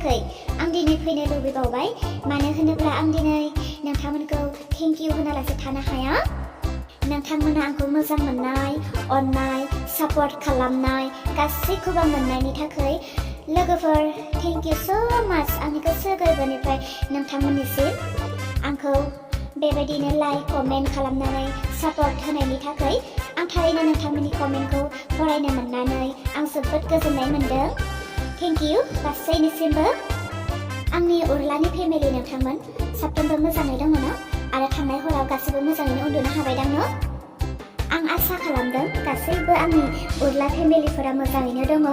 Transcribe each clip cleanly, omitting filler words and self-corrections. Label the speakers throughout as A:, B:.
A: थाखाय आं दिनै फैनो लुबैबावबाय मानो होनोब्ला आं दिनै नोंथांमोनखौ थेंक इउ होनालासे थानो हाया नोंथांमोना आंखौ मोजां मोननाय अननाय सापर्ट खालामनाय गासैखौबो मोननायनि थाखाय लोगोफोर थेंक इउ सो माच आंनि गोसो गोरबोनिफ्राय नोंथांमोननिसिम आंखौ बेबायदिनो लाइक कमेन्ट खालामनानै सापर्ट होनायनि थाखाय आं थारैनो नोंथांमोननि कमेन्टखौ फरायनो मोननानै आं जोबोद गोजोननाय मोनदों थेंक इउ गासैनिसिमबो आंनि उरलानि फेमिलि नोंथांमोन साफ्रोमबो मोजाङै दङ ना आरो थांनाय हराव गासैबो मोजाङैनो उन्दुनो हाबायदां न' आं आसा खालामदों गासैबो आंनि उरला फेमिलिफोरा मोजाङैनो दङ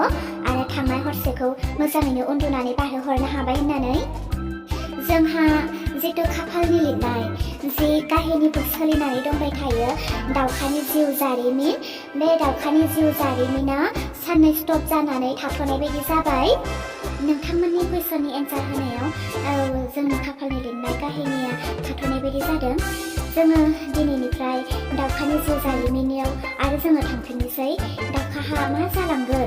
A: आरो थांनाय हरसेखौ मोजाङैनो उन्दुनानै बारहोहरनो हाबाय होननानै जोंहा जितु खाफालनि लिरनाय जि काहिनिफोर सोलिनानै दंबाय थायो दावखानि जिउ जारिमिन बे दावखानि जिउ जारिमिना साननै स्टप जानानै थाथ'नाय बायदि जाबाय नोंथांमोननि कुइसननि एन्सार होनायाव जोंनि खाफालनि लिरनाय काहिनिया थाथ'नाय बायदि जादों जोङो दिनैनिफ्राय दावखानि जिउ जारिमिनाव आरो जोङो थांफिननोसै दावखाहा मा जालांगोन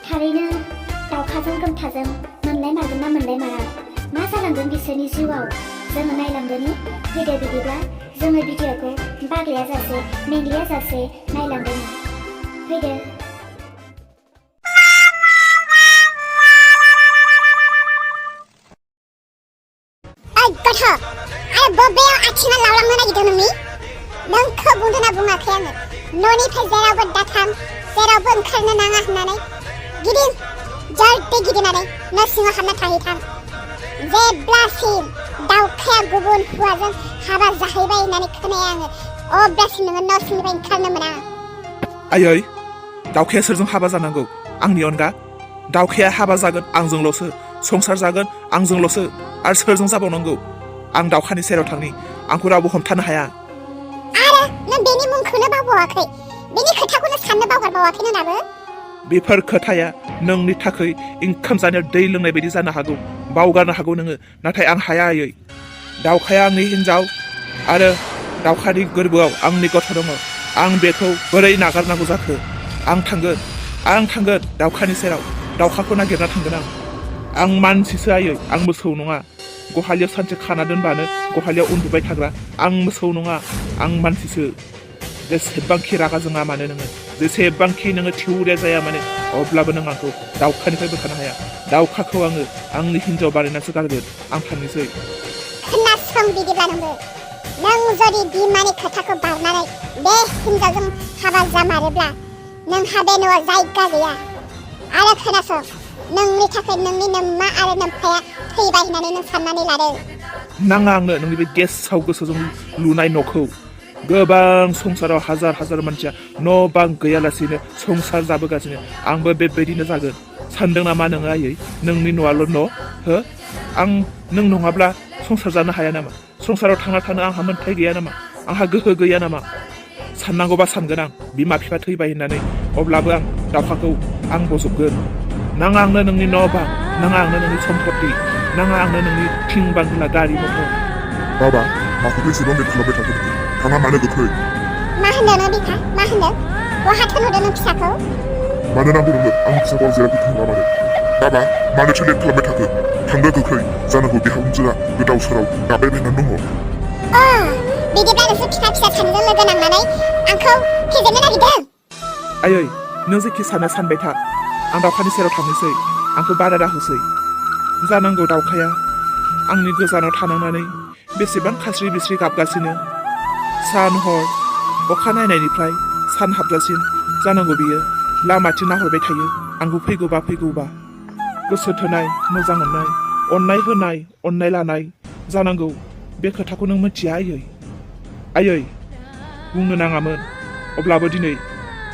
A: थारैनो दावखाजों गोमथाजों मोनलाय मारगोन ना मोनलाय मारा मा जालांगोन बिसोरनि जिउआव जोङो नायलांदोनि फैदो बिदिब्ला जोङो भिडिअखौ बाग्लायाजासे मेंग्लियाजासे नायलांदोनि फैदो
B: गथ' आरो बबेयाव आथिङा लावलांनो नागिरदों नोंखौ बुंदोंना बुङाखै आङो न'निफ्राय जेरावबो दाथां जेरावबो ओंखारनो नाङा होननानै गिदिं जल्दी गिदिंनानै न' सिङाव हाबना थाहैथां जेब्लासिम दावखाया गुबुन हौवाजों हाबा जाहैबाय होननानै खोनाया आङो अब्लासिम नोङो न' सिंनिफ्राय ओंखारनो मोना
C: आयै दावखाया सोरजों हाबा जानांगौ आंनि अनगा दावखाया हाबा जागोन आंजोंल'सो संसार जागोन आंजोंल'सो आरो सोरजों जाबावनांगौ आं दावखानि सेराव थांनि आंखौ रावबो हमथानो हाया
B: आरो नों बेनि मुंखौनो बावबावाखै बेनि खोथाखौनो साननो बावगारबावाखै नों दाबो
C: बेफोर खोथाया नोंनि थाखाय ओंखाम जानायाव दै लोंनाय बायदि जानो हागौ बावगारनो हागौ नोङो नाथाय आं हाया आयै दावखाया आंनि हिन्जाव आरो दावखानि गोरबोआव आंनि गथ' दङ आं बेखौ बोरै नागारनांगौ जाखो आं थांगोन दावखानि सेराव दावखाखौ नागिरना थांगोन आं मानसिसो आयै आं मोसौ नङा गहालियाव सानसे खाना दोनबानो गहालियाव उन्दुबाय थाग्रा आं मोसौ नङा आं मानसिसो जेसेबांखि रागा जोङा मानो नोङो जेसेबांखि नोङो थिउरिया जाया मानो अब्लाबो नों आंखौ दावखानिफ्राय बोखानो हाया दावखाखौ आङो आंनि हिन्जाव बानायनासो गारगोन आं थांनोसै
B: खोनासं बिदिब्ला नों जुदि बिमानि खोथाखौ बारनानै बे हिन्जावजों हाबा जामारोब्ला नोंहा बे न'आव जायगा गैया आरो खोनासं नोंनि थाखाय नोंनि नोम्मा आरो नोम्फाया थैबाय होननानै नों साननानै लादों
C: नाङा आंनो नोंनि बे गेसाव गोसोजों लुनाय न'खौ गोबां संसाराव हाजार मानसिया न' बां गैयालासेनो संसार जाबोगासिनो आंबो बेबायदिनो जागोन सानदों नामा नोङो आयै नोंनि न'आल' न' हो आं नों नङाब्ला संसार जानो हाया नामा संसाराव थांना थानो आंहा मोन्थाय गैया नामा आंहा गोहो गैया नामा साननांगौबा सानगोन आं बिमा बिफा थैबाय होननानै अब्लाबो आं दावखाखौ आं बजबगोन नाङा आंनो नोंनि न' बां नाङा आंनो नोंनि सम्पत्ति नाङा आंनो नोंनि थिं बांग्ला गारि मथर
D: बाबा माखौ बेसेबां लेट खालामबाय थाखो थाङा मानो गोख्रै
B: मा होनदों नों बिफा मा होनदों बहाथो नुदों नों फिसाखौ
D: मानो नांगौ नोंनो आंनि फिसाखौ आं जेरावबो थांला मानो बाबा मानोथो लेट खालामबाय थाखो थांनो गोख्रै जानांगौ बिहामजोआ गोदाव सोराव गाबायबायनानै दङ
B: बिदिब्ला नोंसोर फिसा सानैजों लोगो नांनानै आंखौ फेजेननो नागिरदों
C: आयै नों जेखि सानो सानबाय था आं दावखानि सेराव थांनोसै आंखौ बादा दाहोसै जानांगौ दावखाया आंनि गोजानाव थानांनानै बेसेबां खास्रि बिस्रि गाबगासिनो सान हर अखा नायनायनिफ्राय सान हाबजासिम जानांगौ बियो लामाथिं नाहरबाय थायो आंखौ फैगौबा गोसो थोनाय मोजां मोननाय अननाय होनाय अननाय लानाय जानांगौ बे खोथाखौ नों मिथिया आयै बुंनो नाङामोन अब्लाबो दिनै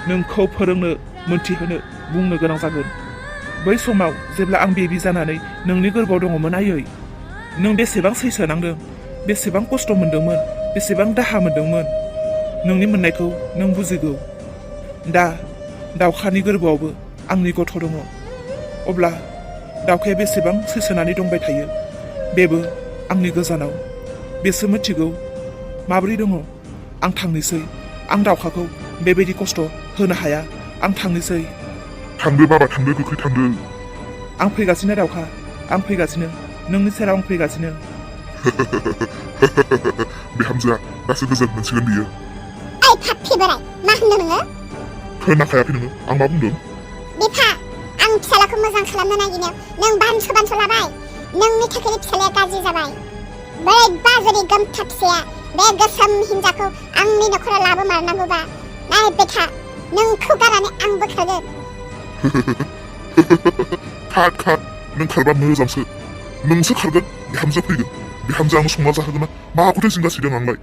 C: नोंखौ फोरोंनो मोनथिहोनो बुंनो गोनां जागोन बै समाव जेब्ला आं बेबि जानानै नोंनि गोरबोआव दङमोन आयै नों बेसेबां सैसो नांदों बेसेबां खस्थ' मोनदोंमोन बेसेबां दाहा मोनदोंमोन नोंनि मोननायखौ नों बुजिगौ दा दावखानि गोरबोआवबो आंनि गथ' दङ अब्ला दावखाया बेसेबां सैसोनानै दंबाय थायो बेबो आंनि गोजानाव बेसो मिथिगौ माबोरै दङ आं थांनोसै आं दावखाखौ बेबायदि खस्थ' होनो हाया आं थांनोसै
D: थांदो बाबा थांदो गोख्रै थांदो
C: आं फैगासिनो दावखा आं फैगासिनो नोंनि सेराव आं फैगासिनो
D: बिहामजोआ दासो गोजोन मोनसिगोन बियो
B: ओइ फाफ्लि बोराय मा होनदों नोङो
D: खोनाखायाखै नोङो आं मा बुंदों
B: बिफा आं फिसालाखौ मोजां खालामनो नागिरनायाव नों बानस' लाबाय नोंनि थाखायनो फिसालाया गाज्रि जाबाय बोरैबा जुदि गोमथा फिसाया बे गोसोम हिन्जावखौ आंनि न'खराव लाबोमारनांगौबा नाय बेथा नोंखौ गारनानै आंबो खारगोन
D: खार नों खारबा मोजांसो नोंसो खारगोन बिहामजो फैगोन बिहामजो आं संना जाहोगोन ना माखौथो जिंगासिदों आंलाय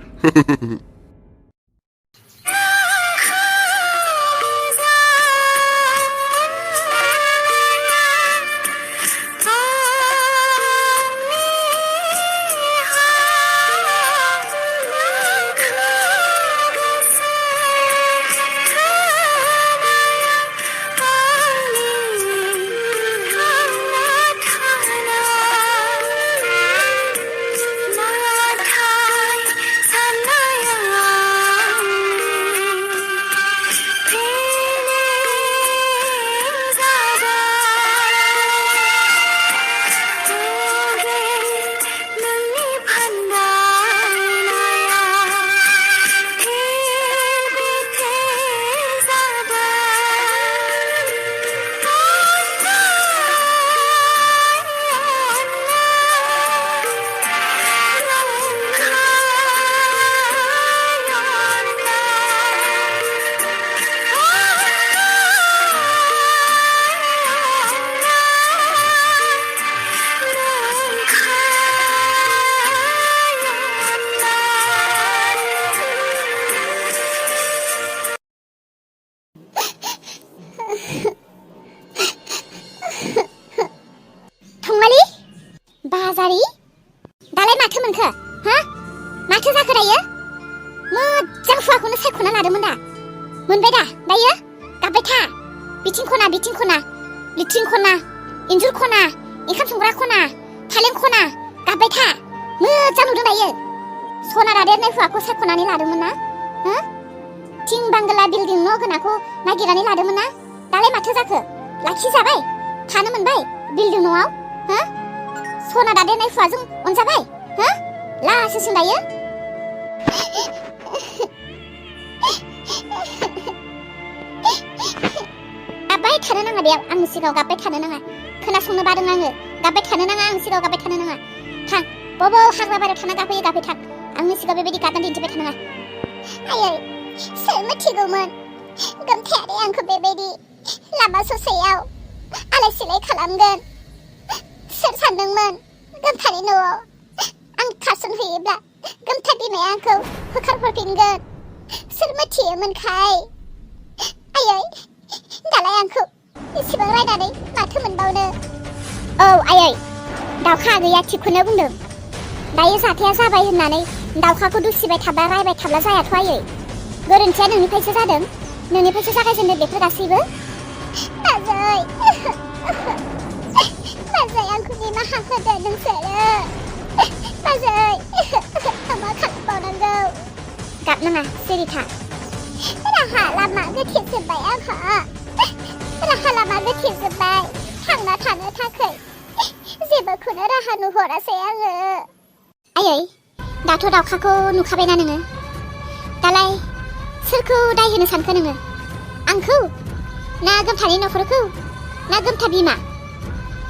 B: बाजारि दालाय माथो मोनखो हा माथो जाखो दायो मोजां हुवाखौनो सायख'ना लादोंमोन दा मोनबाय दा दायो गाबबाय था बिथिं खना लिथिं खना इन्जुर खना ओंखाम संग्रा खना फालें खना गाबबाय था मोजां नुदों दायो सना दादेरनाय हुवाखौ सायख'नानै लादोंमोन ना हो थिं बांगला बिल्डिं न' गोनांखौ नागिरनानै लादोंमोन ना दालाय माथो जाखो लाखिजाबाय थानो मोनबाय बिल्डिं न'आव हो सना दादेरनाय हुवाजों अनजाबाय हो लासोसिन दायो गाबबाय थानो नाङा बेयाव आंनि सिगाङाव गाबबाय थानो नाङा खोनासंनो बादों आङो गाबबाय थानो नाङा आंनि सिगाङाव गाबबाय थानो नाङा थां बबाव हाग्रा बारियाव थाना गाबबाय थां आंनि सिगाङाव बेबायदि गाबनानै दिन्थिबाय थानाङा आयै सोर मिथिगौमोन गोमथायारि आंखौ बेबायदि लामा ससेयाव आलाय सिलाय खालामगोन सोर सानदोंमोन गोमथानि न'आव आं खारसनहैयोब्ला गोमथा बिमाया आंखौ होखारहरफिनगोन सोर मिथियोमोनखाय आयै दालाय आंखौ इसेबां रायनानै माथो मोनबावनो औ आयै दावखा गैया थिगखौनो बुंदों दायो जाथाया जाबाय होननानै दावखाखौ दुसिबाय थाब्ला रायबाय थाब्ला जायाथ' आयै गोरोन्थिया नोंनिफ्रायसो जादों नोंनिफ्रायसो जागायजेनदों बेफोर गासैबो बाजै आंखौ निमाहा होदो नोंसोरो बाजै आं मा खालामबावनांगौ गाबनाङा सिरि था राहा लामा गोथेजोब्बाय आंहा थांना थानो थाखाय जेबोखौनो राहा नुहरासै आङो आयै दाथ' दावखाखौ नुखाबायना नोङो दालाय सोरखौ दाय होनो सानखो नोङो आंखौ ना गोमथानि न'खरखौ ना गोमथा बिमा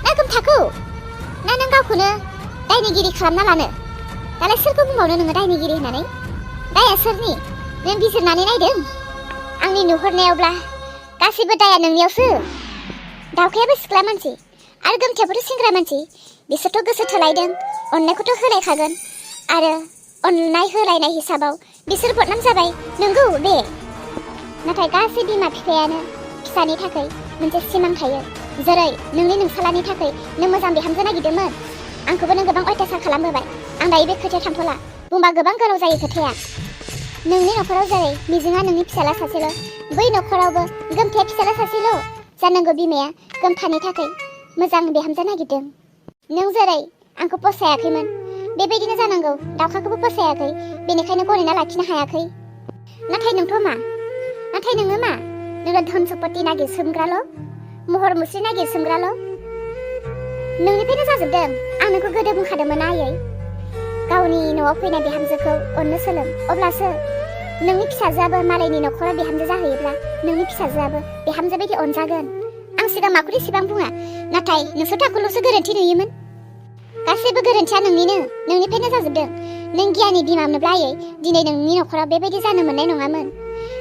B: ना गोमथाखौ ना नों गावखौनो दायनिगिरि खालामना लानो दालाय सोरखौ बुंबावनो नोङो दायनिगिरि होननानै दाया सोरनि नों बिजिरनानै नायदों आंनि नुहुरनायावब्ला गासैबो दाया नोंनियावसो दावखायाबो सिख्ला मानसि आरो गोमथायाबोथ' सेंग्रा मानसि बिसोरथ' गोसो थोलायदों अननायखौथ' होलायखागोन आरो अननाय होलायनाय हिसाबाव बिसोर बदनाम जाबाय नंगौ बे नाथाय गासै बिमा बिफायानो फिसानि थाखाय मोनसे सिमां थायो जेरै नोंनि नोंसालानि थाखाय नों मोजां बिहामजो नागिरदोंमोन आंखौबो नों गोबां अयथासार खालामबोबाय आं दायो बे खोथाया थांथ'ला बुंबा गोबां गोलाव जायो खोथाया नोंनि न'खराव जेरै मिजिङा नोंनि फिसाला सासेल' बै न'खरावबो गोमथाया फिसाला सासेल' जानांगौ बिमाया गोमथानि थाखाय मोजां बिहामजो नागिरदों नों जेरै आंखौ फसायाखैमोन बेबायदिनो जानांगौ दावखाखौबो फसायाखै बेनिखायनो गनायना लाखिनो हायाखै नाथाय नोंथ' मा नाथाय नोङो मा नोङो धन सम्पति नागिरसोमग्राल' महर मुस्रि नागिरसोमग्राल' नोंनिफ्रायनो जाजोबदों आं नोंखौ गोदो बुंखादोंमोन आयै गावनि न'आव फैनाय बिहामजोखौ अननो सोलों अब्लासो नोंनि फिसाजोआबो मालायनि न'खराव बिहामजो जाहैयोब्ला नोंनि फिसाजोआबो बिहामजो बायदि अनजागोन आं सिगां माखौथ एसेबां बुङा नाथाय नोंसोर आखौल'सो गोरोन्थि नुयोमोन गासैबो गोरोन्थिया नोंनिफ्रायनो जाजोबदों नों गियानि बिमा मोनब्ला आयै दिनै नोंनि न'खराव बेबायदि जानो मोननाय नङामोन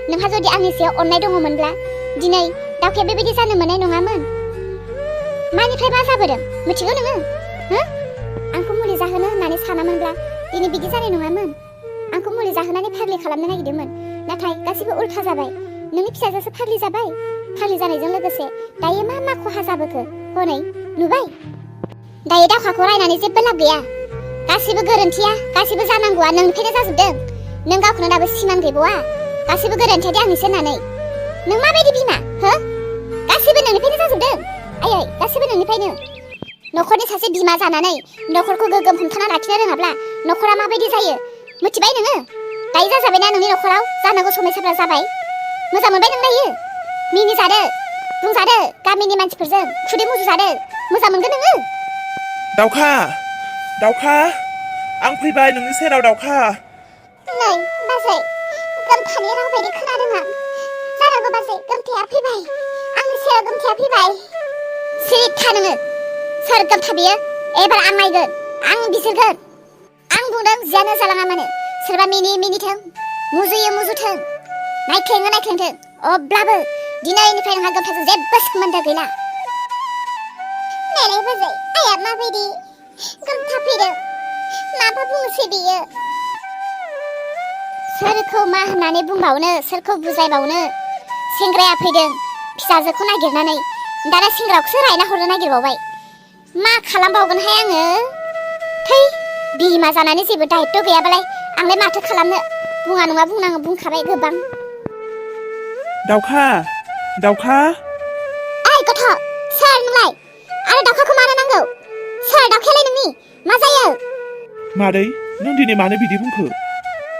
B: नोंहा जुदि आंनि सायाव अननाय दङमोनब्ला दिनै दावखाया बेबायदि जानो मोननाय नङामोन मानिफ्राय मा जाबोदों मिथिगौ नोङो हो आंखौ मुलि जाहोनो होननानै सानामोनब्ला दिनै बिदि जानाय नङामोन आंखौ मुलि जाहोनानै फाग्लि खालामनो नागिरदोंमोन नाथाय गासैबो उल्था जाबाय नोंनि फिसाजोसो फाग्लि जाबाय फाग्लि जानायजों लोगोसे दायो मा खहा जाबोखो हनै नुबाय दायो दावखाखौ रायनानै जेबो लाब गैया गासैबो गोरोन्थिया गासैबो जानांगौआ नोंनिफ्रायनो जाजोबदों नों गावखौनो दाबो सिमान गैबावा गासैबो गोरोन्थिया दि आंनिसो होननानै नों माबायदि बिमा हो गासैबो नोंनिफ्रायनो जाजोबदों आयै गासैबो नोंनिफ्रायनो न'खरनि सासे बिमा जानानै न'खरखौ गोग्गोम हमथाना लाखिनो रोङाब्ला न'खरा माबायदि जायो मिथिबाय नोङो दायो जाजाबायना नोंनि न'खराव जानांगौ समयसाफ्रा जाबाय मोजां मोनबाय नों दायो मिनिजादो बुंजादो गामिनि मानसिफोरजों खुदै मुजुजादो मोजां मोनगोन नोङो
C: दावखा आं फैबाय नोंनि सेराव दावखा
B: नै बाजै गोमथानि राव बायदि खोनादों आं जानांगौ बाजै गोमथाया फैबाय आंनि सेराव गोमथाया फैबाय सिरि था नोङो सोर गोमथा बियो एबार आं नायगोन आं बिजिरगोन आं बुंदों जियानो जालाङा मानो सोरबा मिनिथों मुजुयो मुजुथों नायख्लेंथों अब्लाबो दिनैनिफ्राय नोंहा गोमथाजों जेबो सोमोन्दो गैला नायलाय बाजै आइया माबायदि गोमथा फैदों माबा बुंसै बियो सोरखौ मा होननानै बुंबावनो सोरखौ बुजायबावनो सेंग्राया फैदों फिसाजोखौ नागिरनानै दाना सेंग्राखौसो रायना हरनो नागिरबावबाय मा खालामबावगोनहाय आङो थै बिमा जानानै जेबो दायित्व गैयाबालाय आंलाय माथो खालामनो बुङा नङा बुंनाङो बुंखाबाय गोबां
C: दावखा
B: ओइ गथ' सोर नोंलाय आरो दावखाखौ मानो नांगौ सोर दावखायालाय नोंनि मा जायो
C: मादै नों दिनै मानो बिदि बुंखो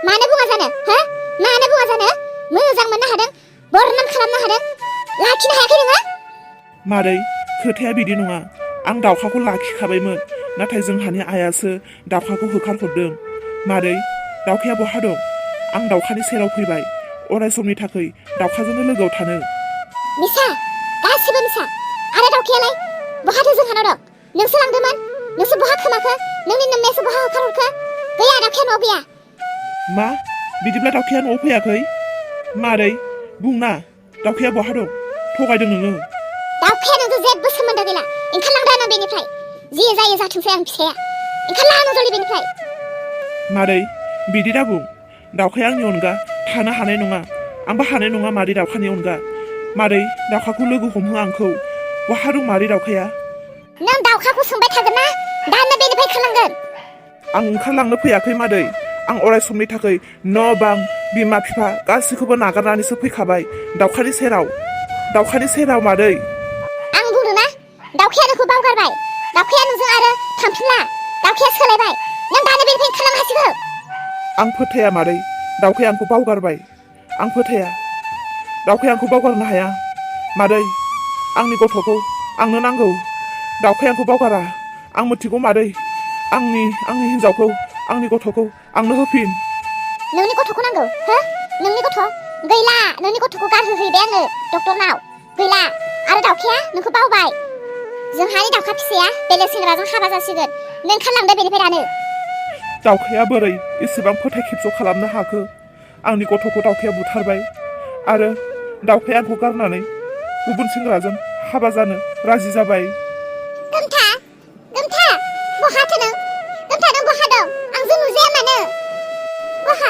B: मानो बुङा जानो हो मानो बुङा जानो मोजां मोननो हादों बरनाम खालामनो हादों लाखिनो हायाखै नोङो
C: मादै खोथाया बिदि नङा आं दावखाखौ लाखिखाबायमोन नाथाय जोंहानि आइयासो दावखाखौ होखारहरदों मादै दावखाया बहा दं आं दावखानि सेराव फैबाय अराय समनि थाखाय दावखाजोंनो लोगोआव थानो
B: मिसा गासिबो मिसा आरो दावखायालाय बहाथो जोंहानाव दं नोंसो लांदोंमोन नोंसो बहा खोमाखो नोंनि नोम्मायासो बहा होखारहरखो गैया दावखाया न'आव गैया
C: मा बिदिब्ला दावखाया न'आव फैयाखै मादै बुंना दावखाया बहा दं थगायदों नोङो
B: दावखाया नोंजों जेबो सोमोन्दो गैला ओंखारलांदो आं बेनिफ्राय जि जायो जाथोंसै आं फिसाया ओंखारलांनो जलि बेनिफ्राय
C: मादै बिदि दाबुं दावखाया आंनि अनगा थानो हानाय नङा आंबो हानाय नङा मादै दावखानि अनगा मादै दावखाखौ लोगो हमहो आंखौ बहा दं मादै दावखाया
B: नों दावखाखौ सोंबाय थागोन ना दानो बेनिफ्राय ओंखारलांगोन
C: आं ओंखारलांनो फैयाखै मादै आं अराय समनि थाखाय न' बां बिमा बिफा गासैखौबो नागारनानैसो फैखाबाय दावखानि सेराव मादै
B: आं बुंदों ना दावखाया नोंखौ बावगारबाय दावखाया नोंजों आरो थांफिनला दावखाया सोलायबाय नों दानो बेनिफ्राय ओंखारलांनो हासिगौ
C: आं फोथाया मादै दावखाया आंखौ बावगारबाय आं फोथाया दावखाया आंखौ बावगारनो हाया मादै आंनि गथ'खौ आंनो नांगौ दावखाया आंखौ बावगारा आं मिथिगौ मादै आंनि हिन्जावखौ आंनि गथ'खौ आंनो होफिन
B: नोंनि गथ'खौ नांगौ हो नोंनि गथ' गैला नोंनि गथ'खौ गारहोहैबाय आङो डक्टरनाव गैला आरो दावखाया नोंखौ बावबाय जोंहानि दावखा फिसाया बेलेग सेंग्राजों हाबा जासिगोन नों ओंखारलांदो बेनिफ्राय दानो
C: दावखाया बोरै एसेबां फोथाय खेबस' खालामनो हाखो आंनि गथ'खौ दावखाया बुथारबाय आरो दावखाया आंखौ गारनानै गुबुन सेंग्राजों हाबा जानो राजि जाबाय
B: गोमथा बहाथो नों गोमथा नों बहा दं आंजों नुजाया मानो बहा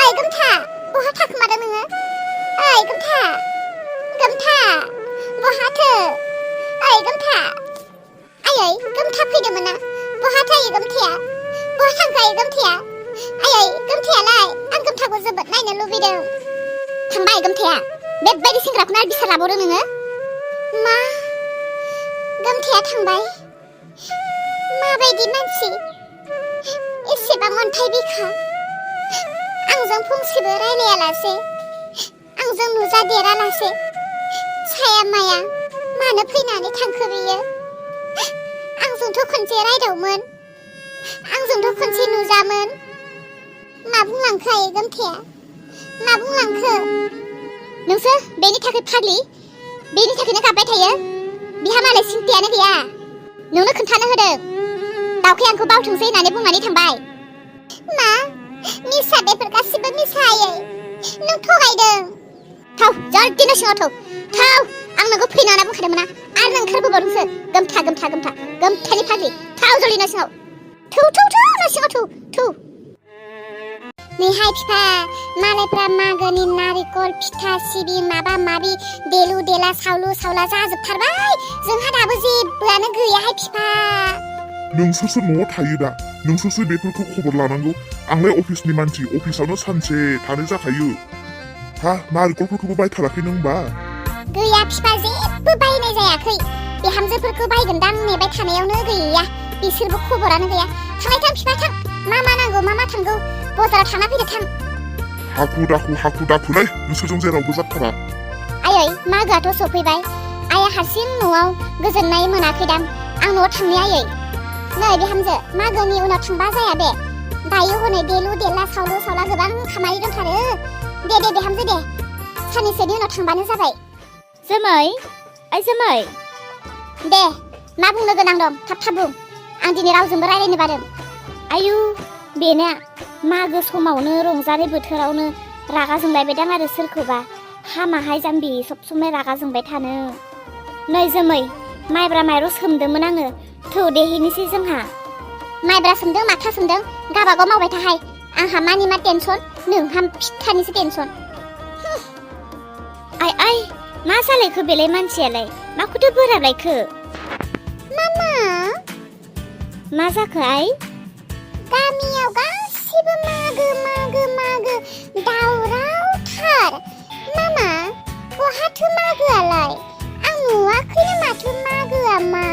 B: ओइ गोमथा बहा थाखोमादों नोङो ओइ गोमथा बहाथो ओइ गोमथा आयै गोमथा फैदोंमोन ना बहाथो आयै गोमथाया बहा थांखो आयै गोमथाया आयै गोमथायालाय आं गोमथाखौ जोबोद नायनो लुबैदों थांबाय गोमथाया बेबायदि सेंग्राखौनो आरो बिसार लाबावदों नोङो मा गोमथाया थांबाय माबायदि मानसि एसेबां अन्थाइ बिखा आंजों फंसेबो रायलायालासे आंजों नुजादेरालासे साया माया मानो फैनानै थांखो बियो आं आंजोंथ' खनसे रायदावमोन आंजोंथ' खनसे नुजामोन मा बुंलांखो आयै गोमथाया मा बुंलांखो नोंसोर बेनि थाखाय फाग्लि बेनि थाखायनो गाबबाय थायो बिहा मालाय सिन्थायानो गैया नोंनो खोन्थानो होदों दावखाया आंखौ बावथोंसै होननानै बुंनानै थांबाय मा मिसा बेफोर गासिबो मिसा आयै नों थगायदों थाव जल्दि न' सिङाव थाव आं नोंखौ फैनो होनना बुंखादोंमोन ना आरो नों ओंखारबोबावदोंसो गोमथानि फाग्लि थाव जल्दि न' सिङाव न' सिङाव थौ नैहाय बिफा मालायफ्रा मागोनि नारिखल फिथा सिबिं माबा माबि देलु देला सावलु सावला जाजोबथारबाय जोंहा दाबो जेबोआनो गैयाहाय बिफा
D: नोंसोरसो न'आव थायो दा नोंसोरसो बेफोरखौ खबर लानांगौ आंलाय अफिसनि मानसि अफिसावनो सानसे थानाय जाखायो हा नारिखलफोरखौबो बायथाराखै नों होनबा
B: गैया बिफा जेबो बायनाय जायाखै बिहामजोफोरखौ बायगोनदां नेबाय थानायावनो गैया बिसोरबो खबरानो गैया थां बिफा थां मा नांगौ मा थांगौ बाजाराव थांना फैदो थां
D: हाखु दाखुलै नोंसोरजों जेरावबो जाथारा
B: आयै मागोआथ' सफैबाय आइया हारसिं न'आव गोजोननाय मोनाखैदां आं न'आव थांनो आयै नै बिहामजो मागोनि उनाव थांबा जाया बे दायो हनै देलु देला सावलु सावला गोबां खामानि दंथारो दे बिहामजो दे साननैसोनि उनाव थांबानो जाबाय
A: जोमै
B: दे मा बुंनो गोनां दं थाब बुं आं दिनै रावजोंबो रायलायनो बादों
A: आयु बेनो मागो समावनो रंजानाय बोथोरावनो रागा जोंलायबायदां आरो सोरखौबा हामाहाय जाम्बि सब समाय रागा जोंबाय थानो नै जोमै माइब्रा माइरं सोमदोंमोन आङो थौ देहैनोसै जोंहा
B: माइब्रा सोमदों माथा सोमदों गाबागाव मावबाय थाहाय आंहा मानि मा टेनसन नोंहा फिथानिसो टेनसन
A: आइ मा जालायखो बेलाय मानसियालाय माखौथो बोराबलायखो
B: मामा
A: मा जाखो आइ
B: गामियाव गासिबो मागो दावरावथार मामा बहाथो मागोआलाय आं नुवाखैनो माथो मागोआ मा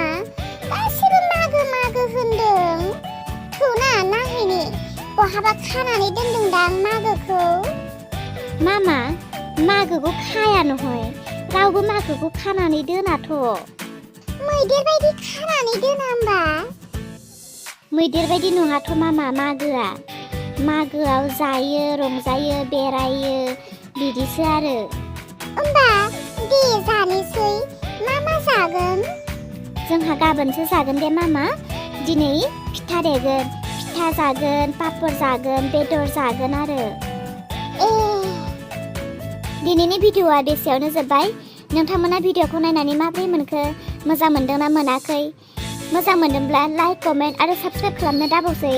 B: गासिबो मागो होनदों थौना नायहैनि बहाबा खानानै दोनदोंदां मागोखौ
A: मामा मागोखौ खाया नहय रावबो मागोखौ खानानै दोनाथ'
B: मैदेर बायदि खानानै दोना होमबा
A: मैदेर बायदि नङाथ' मामा मागोआव जायो रंजायो बेरायो बिदिसो आरो
B: होमबा दे जानोसै मा जागोन
A: जोंहा गाबोनसो जागोन दे मामा दिनै फिथा देगोन फिथा जागोन पापर जागोन बेदर जागोन आरो दिनैनि भिडिअ'आ बेसेयावनो जोब्बाय नोंथांमोना भिडिअ'खौ नायनानै माबोरै मोनखो मोजां मोनदोंना मोनाखै मोजां मोनदोंब्ला लाइक कमेन्ट आरो साबस्क्राइब खालामनो दाबावसै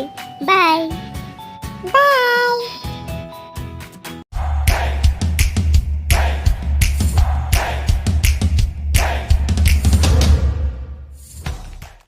A: बाय